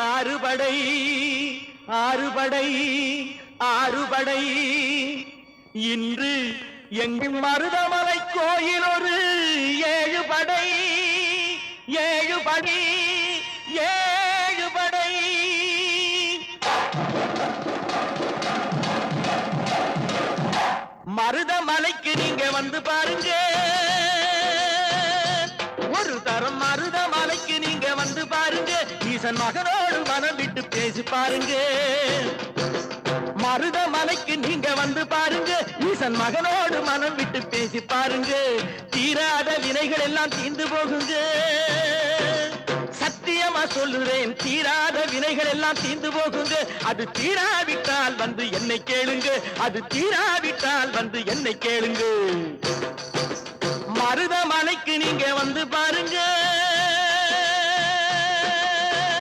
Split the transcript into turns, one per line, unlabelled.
ஆறுபடை ஆறுபடை ஆறுபடை இன்று எங்கும் மருதமலை கோயில் ஒரு 7 படை 7 படை 7 படை மருதமலைக்கு நீங்க வந்து பாருங்க ஒரு தரம் மருதமலைக்கு நீங்க வந்து பாருங்க ஈசன் மகனோடு மனம் விட்டு பேசி பாருங்க மருதமலைக்கு நீங்க வந்து பாருங்க ஈசன் மகனோடு மனம் விட்டு பேசி பாருங்க தீராத வினைகள் எல்லாம் தீர்ந்து போகுங்க சத்தியமா சொல்லுறேன் தீராத வினைகள் எல்லாம் தீர்ந்து போகுங்க அது தீராவிட்டால் வந்து என்னை கேளுங்க அது தீராவிட்டால் வந்து என்னை கேளுங்க மருதமலைக்கு நீங்க வந்து பாருங்க